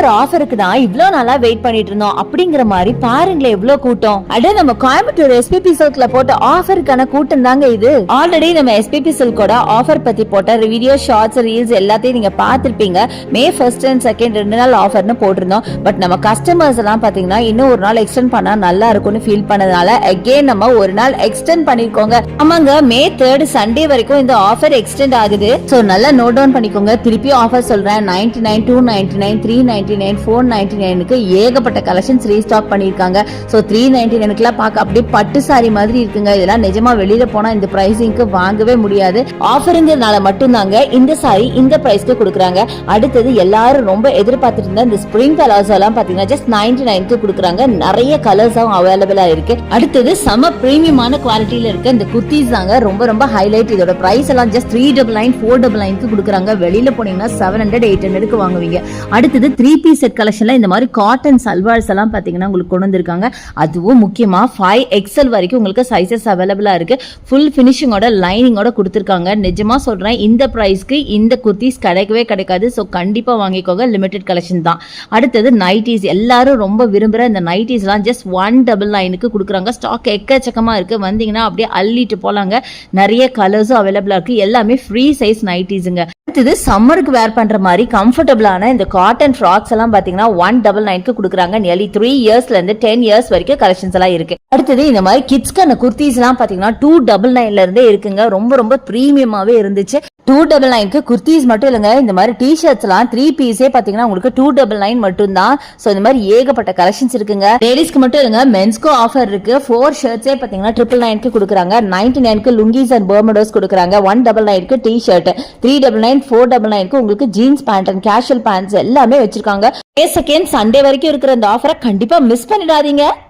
Super ஆஃபருக்கு தான் இவ்ளோ நாளா வெயிட் பண்ணிட்டு இருந்தோம் அப்படிங்கிற மாதிரி பாருங்களேன் எவ்வளவு கூட்டம். அட நம்ம கோயம்புத்தூர் எஸ்பிபி சில்க்ல போட்ட ஆஃபருக்கான கூட்டம் தாங்க இது. ஆல்ரெடி நம்ம எஸ்பிபி சில்கோட ஆஃபர் பத்தி போட்ட வீடியோ, ஷார்ட்ஸ், ரீல்ஸ் எல்லாத்தையும் நீங்க பாத்திருப்பீங்க. மே 1st and 2nd 2 நாள் ஆஃபர்னு போட்டிருந்தோம். பட் நம்ம கஸ்டமர்ஸ் எல்லாம் பாத்தீங்கன்னா இன்னும் ஒரு நாள் எக்ஸ்டெண்ட் பண்ணா நல்லா இருக்கும்னு ஃபீல் பண்ணதுனால அகைன் நம்ம ஒரு நாள் எக்ஸ்டெண்ட் பண்ணிருக்கோங்க. ஆமாங்க, மே 3rd சண்டே வரைக்கும் இந்த ஆஃபர் எக்ஸ்டெண்ட் ஆகுது. சோ நல்லா நோட் டவுன் பண்ணிக்கோங்க. திருப்பி ஆஃபர் சொல்றேன். 99, 299, 399, 499க்கு ஏகப்பட்ட கலெக்ஷன்ஸ் ரீஸ்டாக் பண்ணிருக்காங்க. சோ 399க்குலாம் பார்க்க அப்படியே பட்டு சாரி மாதிரி இருக்குங்க. இதெல்லாம் நிஜமா வெளியில போனா இந்த பிரைசிங்க்கு வாங்கவே முடியாது. ஆஃபருங்கிறதுனால மட்டும்தாங்க இந்த சாரி இந்த பிரைஸ்க்கு கொடுக்குறாங்க. அடுத்தது எல்லாரும் ரொம்ப எதிர்பார்த்துட்டு இருந்த இந்த ஸ்பிரிங் கலர்ஸ் எல்லாம் பாத்தீங்கன்னா ஜஸ்ட் 99க்கு கொடுக்குறாங்க. நிறைய கலர்ஸும் அவைலபிளா இருக்கு. அடுத்தது செம பிரீமியமான குவாலிட்டியில இருக்க இந்த குர்த்திஸ் தாங்க ரொம்ப ரொம்ப ஹைலைட். இதோட பிரைஸ் எல்லாம் ஜஸ்ட் 399, 499க்கு கொடுக்குறாங்க. வெளியில போனீங்கன்னா 700, 800க்கு வாங்குவீங்க. அடுத்தது 3 பீஸ் செட் கலெக்ஷன்ல இந்த மாதிரி காட்டன் சல்வார்ஸ் எல்லாம் பாத்தீங்கன்னா உங்களுக்கு கொண்டு வந்திருக்காங்க. அதுவும் முக்கியமா 5XL வரைக்கும் உங்களுக்கு சைசஸ் அவைலபிளா இருக்கு. ஃபுல் பினிஷிங்கோட லைனிங்கோட கொடுத்திருக்காங்க. நிஜமா சொல்றேன், இந்த பிரைஸ்க்கு இந்த குர்த்திஸ் கிடைக்கவே கிடைக்காது. சோ கண்டிப்பா வாங்கிக்கோங்க. லிமிடெட் கலெக்ஷன் தான். அடுத்தது நைட்டிஸ், எல்லாரும் ரொம்ப விரும்புற இந்த நைட்டிஸ் எல்லாம் ஜஸ்ட் 199க்கு கொடுக்குறாங்க. ஸ்டாக் எக்கச்சக்கமா இருக்கு. வந்தீங்கன்னா அப்படியே அள்ளிட்டு போலாங்க. நிறைய கலர்ஸும் அவைலபிளா இருக்கு. எல்லாமே ஃப்ரீ சைஸ் நைட்டிஸ்ங்க. அடுத்தது சம்மருக்கு வேர் பண்ற மாதிரி கம்ஃபர்டபிளான இந்த காட்டன் ஃப்ராக்ஸ் எல்லாம் பாத்தீங்கன்னா 199க்கு கொடுக்குறாங்க. நியர்லி 3 இயர்ஸ்ல இருந்து 10 இயர்ஸ் வரைக்கும் கலெக்ஷன்ஸ் எல்லாம் இருக்கு. அடுத்தது இந்த மாதிரி கிட்ஸ்க்கான குர்த்திஸ் எல்லாம் பாத்தீங்கன்னா 299ல இருந்தே இருக்குங்க. ரொம்ப ரொம்ப பிரீமியமாவே இருந்துச்சு. 299க்கு குர்த்திஸ் மட்டும் இல்லங்க, இந்த மாதிரி டி-ஷர்ட்ஸ் எல்லாம் 3 பீஸே பாத்தீங்கன்னா உங்களுக்கு 299 மட்டும் தான். சோ இந்த மாதிரி ஏகப்பட்ட கலெக்ஷன்ஸ் இருக்குங்க. லேடிஸ்க்கு மட்டும் இல்லங்க, மென்ஸ்க்கு ஆஃபர் இருக்கு. 4 ஷர்ட்ஸே பாத்தீங்கன்னா 999க்கு கொடுக்குறாங்க. 99க்கு லுங்கிஸ் அண்ட் பர்மடோஸ் கொடுக்குறாங்க. 199க்கு டி-ஷர்ட், 399, 499க்கு உங்களுக்கு jeans pant and casual pants எல்லாமே வச்சிருக்காங்க. May 2nd சண்டே வரைக்கும் இருக்கிற இந்த ஆஃபரை கண்டிப்பா மிஸ் பண்ணிடாதீங்க.